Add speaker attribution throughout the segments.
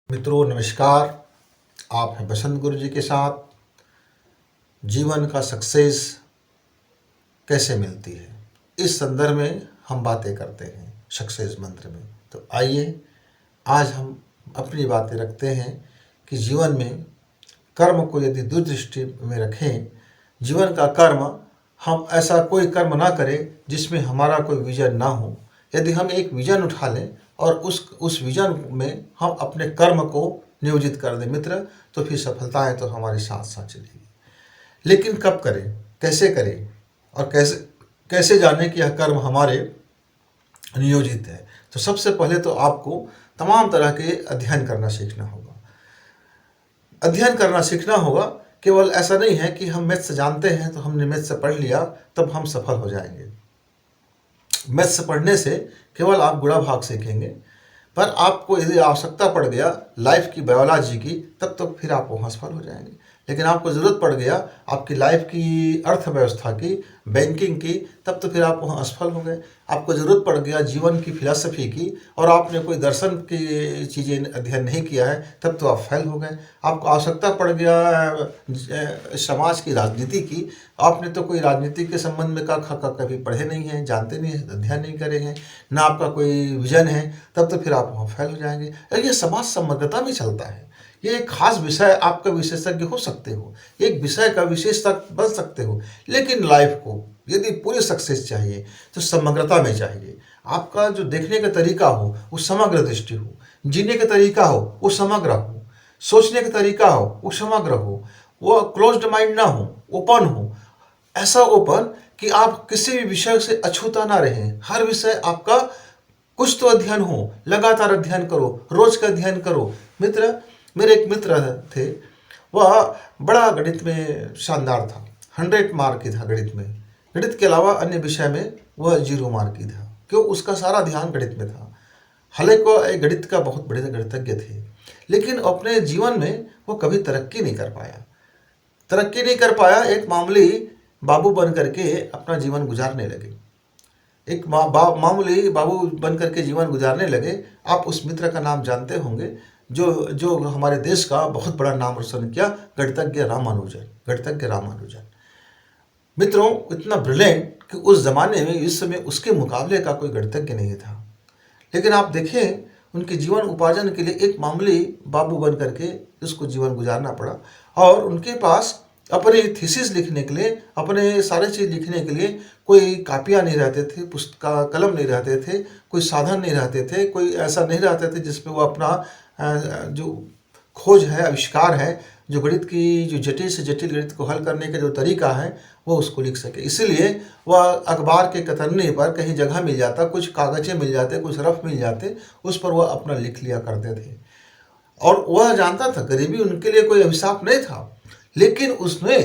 Speaker 1: मित्रों नमस्कार। आप हैं बसंत गुरु जी के साथ। जीवन का सक्सेस कैसे मिलती है, इस संदर्भ में हम बातें करते हैं सक्सेस मंत्र में। तो आइए आज हम अपनी बातें रखते हैं कि जीवन में कर्म को यदि दूरदृष्टि में रखें, जीवन का कर्म, हम ऐसा कोई कर्म ना करें जिसमें हमारा कोई विजन ना हो। यदि हम एक विजन उठा लें और उस विजन में हम अपने कर्म को नियोजित कर दें मित्र, तो फिर सफलताएं तो हमारे साथ साथ चलेगी। लेकिन कब करें, कैसे करें और कैसे कैसे जानें कि यह कर्म हमारे नियोजित है। तो सबसे पहले तो आपको तमाम तरह के अध्ययन करना सीखना होगा। अध्ययन करना सीखना होगा। केवल ऐसा नहीं है कि हम मैथ्स जानते हैं तो हमने मैथ्स से पढ़ लिया तब हम सफल हो जाएंगे। मैथ्स पढ़ने से केवल आप गुणा भाग सीखेंगे, पर आपको यदि आवश्यकता पड़ गया लाइफ की, बायोलॉजी की, तब तो फिर आप वहाँ सफल हो जाएंगे। लेकिन आपको ज़रूरत पड़ गया आपकी लाइफ की, अर्थव्यवस्था की, बैंकिंग की, तब तो फिर आप वहाँ असफल हो गए। आपको ज़रूरत पड़ गया जीवन की, फिलॉसफी की, और आपने कोई दर्शन की चीज़ें अध्ययन नहीं किया है, तब तो आप फेल हो गए। आपको आवश्यकता पड़ गया समाज की, राजनीति की, आपने तो कोई राजनीति के संबंध में का कभी पढ़े नहीं हैं, जानते नहीं हैं, अध्ययन नहीं करे हैं, ना आपका कोई विजन है, तब तो फिर आप वहाँ फेल हो जाएंगे। ये समाज समग्रता में चलता है। ये एक खास विषय, आपका विशेषज्ञ हो सकते हो, एक विषय का विशेषता बन सकते हो, लेकिन लाइफ को यदि पूरी सक्सेस चाहिए तो समग्रता में चाहिए। आपका जो देखने का तरीका हो वो समग्र दृष्टि हो, जीने का तरीका हो वो समग्र हो, सोचने का तरीका हो वो समग्र हो, वो क्लोज्ड माइंड ना हो, ओपन हो। ऐसा ओपन कि आप किसी भी विषय से अछूता ना रहें। हर विषय आपका कुछ तो अध्ययन हो, लगातार अध्ययन करो, रोज का अध्ययन करो। मित्र, मेरे एक मित्र थे, वह बड़ा गणित में शानदार था, 100 मार्क की था गणित में। गणित के अलावा अन्य विषय में वह 0 मार्क की था। क्यों? उसका सारा ध्यान गणित में था। हालांकि वह एक गणित का बहुत बड़े गणितज्ञ थे, लेकिन अपने जीवन में वो कभी तरक्की नहीं कर पाया। एक मामूली बाबू बन करके अपना जीवन गुजारने लगे। मामूली बाबू बन करके जीवन गुजारने लगे। आप उस मित्र का नाम जानते होंगे, जो हमारे देश का बहुत बड़ा नाम रोशन किया, गणितज्ञ रामानुजन। मित्रों, इतना ब्रिलियंट कि उस जमाने में, इस समय उसके मुकाबले का कोई गणितज्ञ नहीं था। लेकिन आप देखें, उनके जीवन उपार्जन के लिए एक मामूली बाबू बन करके उसको जीवन गुजारना पड़ा, और उनके पास अपने थीसिस लिखने के लिए, अपने सारे चीज़ लिखने के लिए कोई कापियाँ नहीं रहते थे, पुस्तक कलम नहीं रहते थे, कोई साधन नहीं रहते थे, कोई ऐसा नहीं रहते थे जिसपे वो अपना जो खोज है, आविष्कार है, जो गणित की, जो जटिल से जटिल गणित को हल करने का जो तरीका है, वो उसको लिख सके। इसलिए वह अखबार के कतरने पर कहीं जगह मिल जाता, कुछ कागज़ें मिल जाते, कुछ रफ मिल जाते, उस पर वह अपना लिख लिया करते थे। और वह जानता था गरीबी उनके लिए कोई अभिशाप नहीं था, लेकिन उसने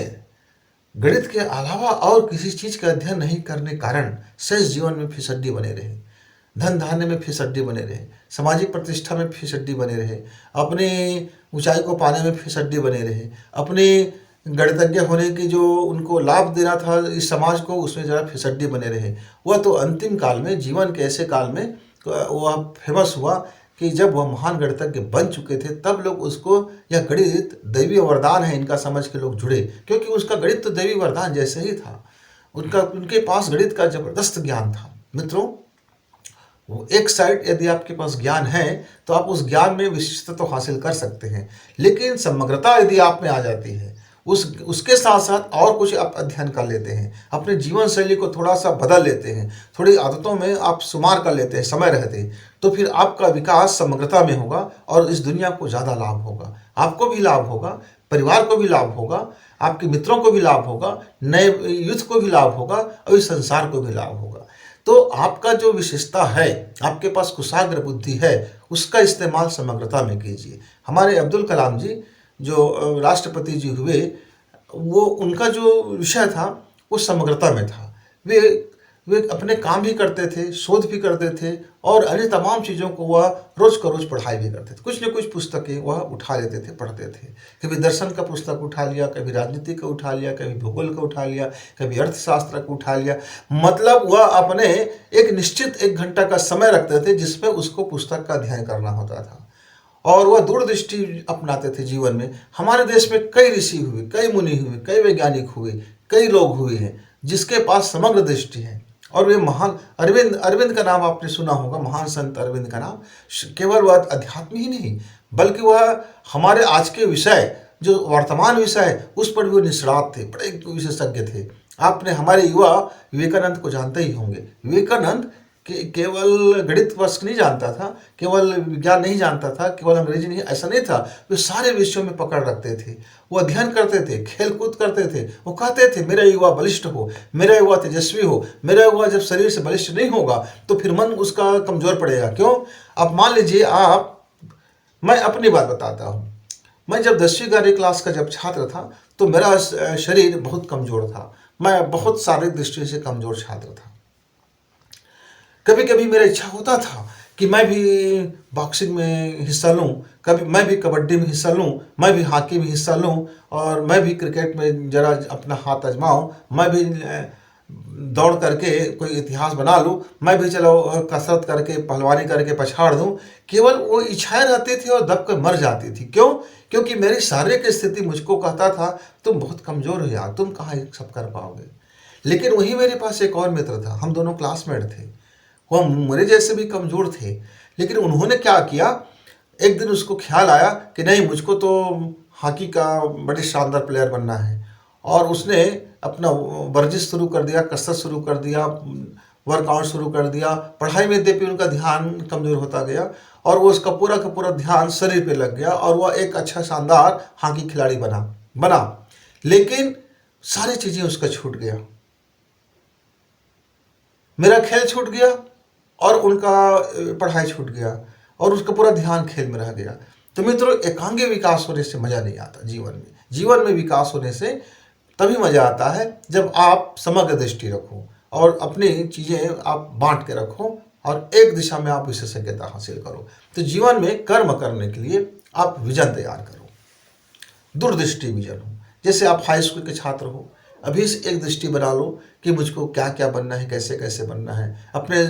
Speaker 1: गणित के अलावा और किसी चीज़ का अध्ययन नहीं करने कारण शेष जीवन में फिसड्डी बने रहे, धन धान्य में फिसड्डी बने रहे, सामाजिक प्रतिष्ठा में फिसड्डी बने रहे, अपनी ऊंचाई को पाने में फिसड्डी बने रहे, अपने गणितज्ञ होने की जो उनको लाभ देना था इस समाज को, उसमें जरा फिसड्डी बने रहे। वह तो अंतिम काल में, जीवन के ऐसे काल में वह फेमस हुआ कि जब वह महान गणितज्ञ बन चुके थे, तब लोग उसको, यह गणित दैवी वरदान है इनका समझ के लोग जुड़े, क्योंकि उसका गणित तो दैवी वरदान जैसे ही था। उनके पास गणित का जबरदस्त ज्ञान था। मित्रों, वो एक साइड यदि आपके पास ज्ञान है तो आप उस ज्ञान में विशिष्टता तो हासिल कर सकते हैं, लेकिन समग्रता यदि आप में आ जाती है, उसके साथ साथ और कुछ आप अध्ययन कर लेते हैं, अपने जीवन शैली को थोड़ा सा बदल लेते हैं, थोड़ी आदतों में आप शुमार कर लेते हैं समय रहते, तो फिर आपका विकास समग्रता में होगा और इस दुनिया को ज़्यादा लाभ होगा। आपको भी लाभ होगा, परिवार को भी लाभ होगा, आपके मित्रों को भी लाभ होगा, नए यूथ को भी लाभ होगा, और इस संसार को भी लाभ होगा। तो आपका जो विशेषता है, आपके पास कुशाग्र बुद्धि है, उसका इस्तेमाल समग्रता में कीजिए। हमारे अब्दुल कलाम जी जो राष्ट्रपति जी हुए, वो उनका जो विषय था वो समग्रता में था। वे अपने काम भी करते थे, शोध भी करते थे, और अन्य तमाम चीज़ों को वह रोज का रोज पढ़ाई भी करते थे। कुछ न कुछ पुस्तकें वह उठा लेते थे, पढ़ते थे। कभी दर्शन का पुस्तक उठा लिया, कभी राजनीति का उठा लिया, कभी भूगोल का उठा लिया, कभी अर्थशास्त्र का उठा लिया। मतलब वह अपने एक निश्चित 1 घंटा का समय रखते थे जिसमें उसको पुस्तक का अध्ययन करना होता था। और वह दूरदृष्टि अपनाते थे जीवन में। हमारे देश में कई ऋषि हुए, कई मुनि हुए, कई वैज्ञानिक हुए, कई लोग हुए हैं जिसके पास समग्र दृष्टि है। और वे महान अरविंद, अरविंद का नाम आपने सुना होगा, महान संत अरविंद का नाम। केवल वह अध्यात्म ही नहीं बल्कि वह हमारे आज के विषय, जो वर्तमान विषय है उस पर भी वो निष्णात थे, बड़े विशेषज्ञ थे। आपने हमारे युवा विवेकानंद को जानते ही होंगे। विवेकानंद केवल गणित वर्ष नहीं जानता था, केवल विज्ञान नहीं जानता था, केवल अंग्रेजी नहीं, ऐसा नहीं था। वे सारे विषयों में पकड़ रखते थे, वो अध्ययन करते थे, खेल कूद करते थे। वो कहते थे मेरा युवा बलिष्ठ हो, मेरा युवा तेजस्वी हो। मेरा युवा जब शरीर से बलिष्ठ नहीं होगा तो फिर मन उसका कमजोर पड़ेगा। क्यों? अब मान लीजिए मैं अपनी बात बताता हूँ। मैं जब 10वीं 11वीं क्लास का जब छात्र था तो मेरा शरीर बहुत कमजोर था। मैं बहुत शारीरिक दृष्टि से कमजोर छात्र था। कभी कभी मेरा इच्छा होता था कि मैं भी बॉक्सिंग में हिस्सा लूं, कभी मैं भी कबड्डी में हिस्सा लूं, मैं भी हॉकी में हिस्सा लूं, और मैं भी क्रिकेट में जरा अपना हाथ आजमाऊं, मैं भी दौड़ करके कोई इतिहास बना लूं, मैं भी चलो कसरत करके पहलवानी करके पछाड़ दूं। केवल वो इच्छाएं रहती थी और दब कर मर जाती थी। क्यों? क्योंकि मेरी शारीरिक स्थिति मुझको कहता था तुम बहुत कमज़ोर हो यार, तुम कहाँ ये सब कर पाओगे। लेकिन वहीं मेरे पास एक और मित्र था, हम दोनों क्लासमेट थे, वह मेरे जैसे भी कमज़ोर थे। लेकिन उन्होंने क्या किया, एक दिन उसको ख्याल आया कि नहीं, मुझको तो हॉकी का बड़े शानदार प्लेयर बनना है, और उसने अपना वर्जिश शुरू कर दिया, कसरत शुरू कर दिया, वर्कआउट शुरू कर दिया। पढ़ाई में यद्यपि उनका ध्यान कमज़ोर होता गया और वो उसका पूरा का पूरा ध्यान शरीर पे लग गया और वह एक अच्छा शानदार हॉकी खिलाड़ी बना। लेकिन सारी चीज़ें उसका छूट गया, मेरा खेल छूट गया और उनका पढ़ाई छूट गया और उसका पूरा ध्यान खेल में रह गया। तो मित्रों, एकांगी विकास होने से मज़ा नहीं आता जीवन में। जीवन में विकास होने से तभी मज़ा आता है जब आप समग्र दृष्टि रखो और अपनी चीज़ें आप बांट के रखो और एक दिशा में आप विशेषज्ञता हासिल करो। तो जीवन में कर्म करने के लिए आप विजन तैयार करो, दूरदृष्टि विजन हो। जैसे आप हाई स्कूल के छात्र हो, अभी से एक दृष्टि बना लो कि मुझको क्या क्या बनना है, कैसे कैसे बनना है, अपने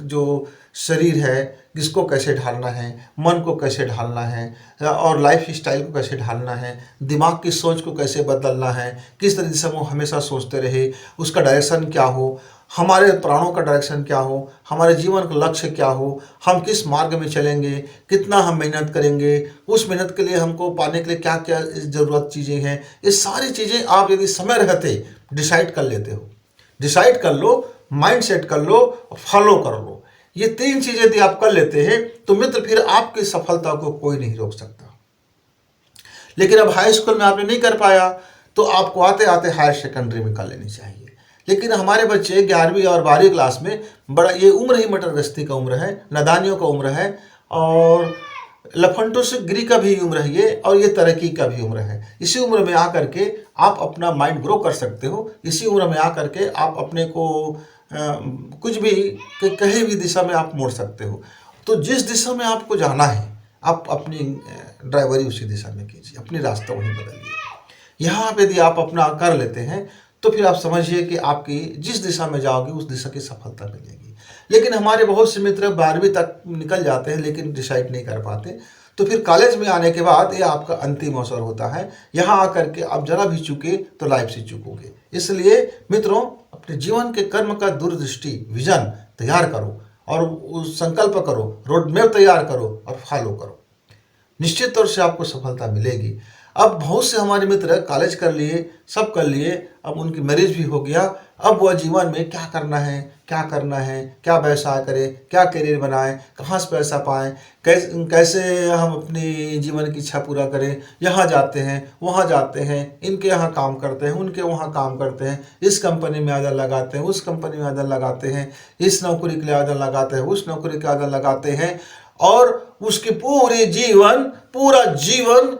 Speaker 1: जो शरीर है इसको कैसे ढालना है, मन को कैसे ढालना है, और लाइफ स्टाइल को कैसे ढालना है, दिमाग की सोच को कैसे बदलना है, किस तरह से हम हमेशा सोचते रहे, उसका डायरेक्शन क्या हो, हमारे प्राणों का डायरेक्शन क्या हो, हमारे जीवन का लक्ष्य क्या हो, हम किस मार्ग में चलेंगे, कितना हम मेहनत करेंगे, उस मेहनत के लिए हमको पाने के लिए क्या क्या ज़रूरत चीज़ें हैं, ये सारी चीज़ें आप यदि समय रहते डिसाइड कर लेते हो, डिसाइड कर लो, माइंड सेट कर लो और फॉलो कर लो। ये 3 चीज़ें यदि आप कर लेते हैं तो मित्र फिर आपकी सफलता को कोई नहीं रोक सकता। लेकिन अब हाई स्कूल में आपने नहीं कर पाया तो आपको आते आते हायर सेकेंडरी में कर लेनी चाहिए। लेकिन हमारे बच्चे 11वीं और 12वीं क्लास में बड़ा, ये उम्र ही मटरगश्ती का उम्र है, नादानियों का उम्र है और लफंटों से गिरी का भी उम्र है ये, और ये तरक्की का भी उम्र है। इसी उम्र में आकर के आप अपना माइंड ग्रो कर सकते हो। इसी उम्र में आकर के आप अपने को कुछ भी कहीं भी दिशा में आप मोड़ सकते हो। तो जिस दिशा में आपको जाना है आप अपनी ड्राइवरी उसी दिशा में कीजिए, अपनी रास्ता वहीं बदलिए। यहाँ पे यदि आप अपना कर लेते हैं तो फिर आप समझिए कि आपकी जिस दिशा में जाओगे उस दिशा की सफलता मिलेगी। लेकिन हमारे बहुत से मित्र 12वीं तक निकल जाते हैं लेकिन डिसाइड नहीं कर पाते, तो फिर कॉलेज में आने के बाद ये आपका अंतिम अवसर होता है। यहाँ आकर के आप जरा भी चूके तो लाइफ से चूकोगे। इसलिए मित्रों, अपने जीवन के कर्म का दूरदृष्टि विजन तैयार करो और उस संकल्प करो, रोड मैप तैयार करो और फॉलो करो। निश्चित तौर से आपको सफलता मिलेगी। अब बहुत से हमारे मित्र कॉलेज कर लिए, सब कर लिए, अब उनकी मैरिज भी हो गया। अब वह जीवन में क्या करना है, क्या करना है, क्या व्यवसाय करें, क्या करियर बनाएं, कहाँ से पैसा पाएं, कैसे हम अपनी जीवन की इच्छा पूरा करें। यहाँ जाते हैं, वहाँ जाते हैं, इनके यहाँ काम करते हैं, उनके वहाँ काम करते हैं, इस कंपनी में आदर लगाते हैं, उस कंपनी में आदर लगाते हैं, इस नौकरी के लिए आदर लगाते हैं, उस नौकरी के आदर लगाते हैं, और उसकी पूरा जीवन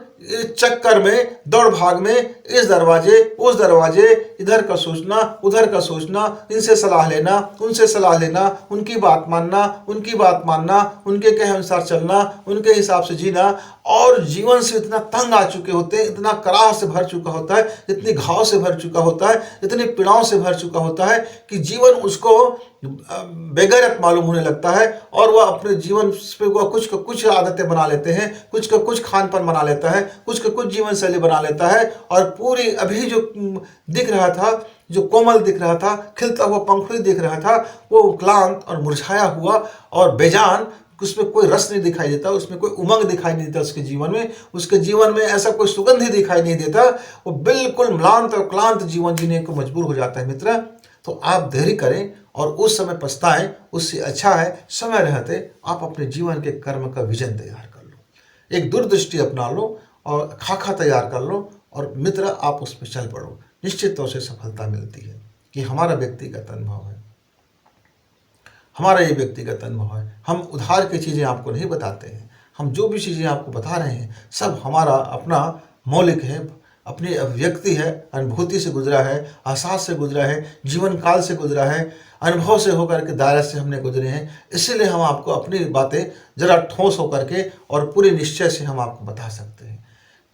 Speaker 1: चक्कर में, दौड़ भाग में, इस दरवाजे उस दरवाजे, इधर का सोचना उधर का सोचना, इनसे सलाह लेना उनसे सलाह लेना, उनकी बात मानना उनके कहे अनुसार चलना, उनके हिसाब से जीना। और जीवन से इतना तंग आ चुके होते हैं, इतना कराह से भर चुका होता है, इतनी घाव से भर चुका होता है, इतनी पीड़ाओं से भर चुका होता है कि जीवन उसको बेगैरत मालूम होने लगता है और वह अपने जीवन पे वह कुछ कुछ आदतें बना लेते हैं, कुछ का कुछ खान पान बना लेता है, कुछ का कुछ जीवन शैली बना लेता है, और पूरी अभी जो दिख रहा था, जो कोमल दिख रहा था, खिलता हुआ पंखुड़ी दिख रहा था, वो क्लांत और मुरझाया हुआ और बेजान, उसमें कोई रस नहीं दिखाई देता, उसमें कोई उमंग दिखाई नहीं देता, उसके जीवन में ऐसा कोई सुगंध ही दिखाई नहीं देता। वो बिल्कुल म्लांत और क्लांत जीवन जीने को मजबूर हो जाता है मित्र। तो आप धैर्य करें और उस समय पछताएं, उससे अच्छा है समय रहते आप अपने जीवन के कर्म का विजन तैयार कर लो, एक दूरदृष्टि अपना लो और खाका तैयार कर लो, और मित्र आप उस पर चल पड़ो। निश्चित तौर से सफलता मिलती है। कि हमारा व्यक्तिगत अनुभव है, हमारा ये व्यक्तिगत अनुभव है। हम उधार की चीज़ें आपको नहीं बताते हैं, हम जो भी चीज़ें आपको बता रहे हैं सब हमारा अपना मौलिक है, अपनी अभिव्यक्ति है, अनुभूति से गुजरा है, एहसास से गुजरा है, जीवन काल से गुजरा है, अनुभव से होकर के दायरे से हमने गुजरे हैं। इसीलिए हम आपको अपनी बातें ज़रा ठोस होकर के और पूरे निश्चय से हम आपको बता सकते हैं।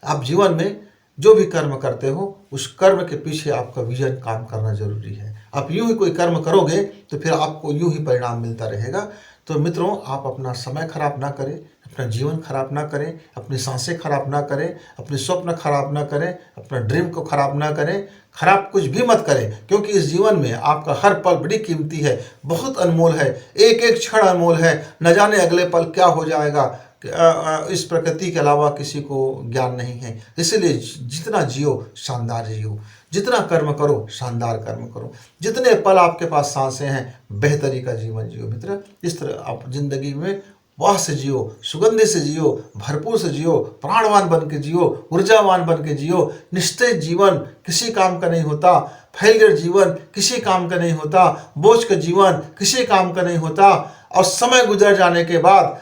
Speaker 1: आप जीवन में जो भी कर्म करते हो उस कर्म के पीछे आपका विजन काम करना जरूरी है। आप यूं ही कोई कर्म करोगे तो फिर आपको यूं ही परिणाम मिलता रहेगा। तो मित्रों, आप अपना समय खराब ना करें, अपना जीवन खराब ना करें, अपनी सांसें खराब ना करें, अपने स्वप्न खराब ना करें, अपना ड्रीम को खराब ना करें, खराब कुछ भी मत करें, क्योंकि इस जीवन में आपका हर पल बड़ी कीमती है, बहुत अनमोल है, एक एक क्षण अनमोल है। न जाने अगले पल क्या हो जाएगा, इस प्रकृति के अलावा किसी को ज्ञान नहीं है। इसलिए जितना जियो शानदार जियो, जितना कर्म करो शानदार कर्म करो, जितने पल आपके पास सांसें हैं बेहतरी का जीवन जियो मित्र। इस तरह आप जिंदगी में वाह से जियो, सुगंधि से जियो, भरपूर से जियो, प्राणवान बन के जियो, ऊर्जावान बन के जियो। निस्तेज जीवन किसी काम का नहीं होता, फेलियर जीवन किसी काम का नहीं होता, बोझ का जीवन किसी काम का नहीं होता। और समय गुजर जाने के बाद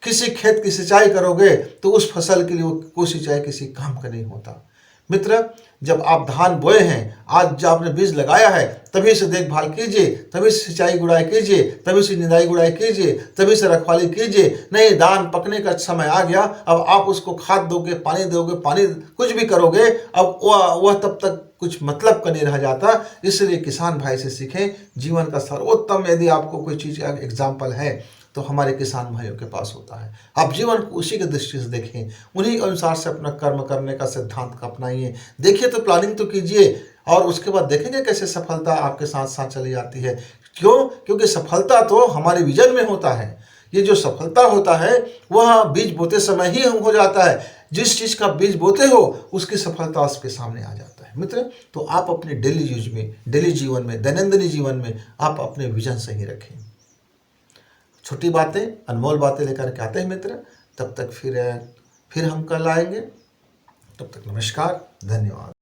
Speaker 1: किसी खेत की सिंचाई करोगे तो उस फसल के लिए वो सिंचाई किसी काम का नहीं होता। मित्र, जब आप धान बोए हैं, आज जब आपने बीज लगाया है, तभी से देखभाल कीजिए, तभी से सिंचाई गुड़ाई कीजिए, तभी से निदाई गुड़ाई कीजिए, तभी से रखवाली कीजिए। नहीं, धान पकने का समय आ गया, अब आप उसको खाद दोगे, पानी कुछ भी करोगे, अब वह तब तक कुछ मतलब का नहीं रह जाता। इसलिए किसान भाई से सीखें। जीवन का सर्वोत्तम यदि आपको कोई चीज़ का एग्जाम्पल है तो हमारे किसान भाइयों के पास होता है। आप जीवन को उसी के दृष्टि से देखें, उन्हीं के अनुसार से अपना कर्म करने का सिद्धांत का अपनाइए। देखिए तो प्लानिंग तो कीजिए, और उसके बाद देखेंगे कैसे सफलता आपके साथ साथ चली जाती है। क्यों? क्योंकि सफलता तो हमारे विजन में होता है। ये जो सफलता होता है वह बीज बोते समय ही हो जाता है। जिस चीज़ का बीज बोते हो उसकी सफलता उसके सामने आ जाता है मित्र। तो आप अपने डेली यूज में, डेली जीवन में, दैनंदिन जीवन में आप अपने विजन सही रखें। छोटी बातें, अनमोल बातें लेकर के आते हैं मित्र। तब तक फिर हम कल आएंगे। तब तक नमस्कार, धन्यवाद।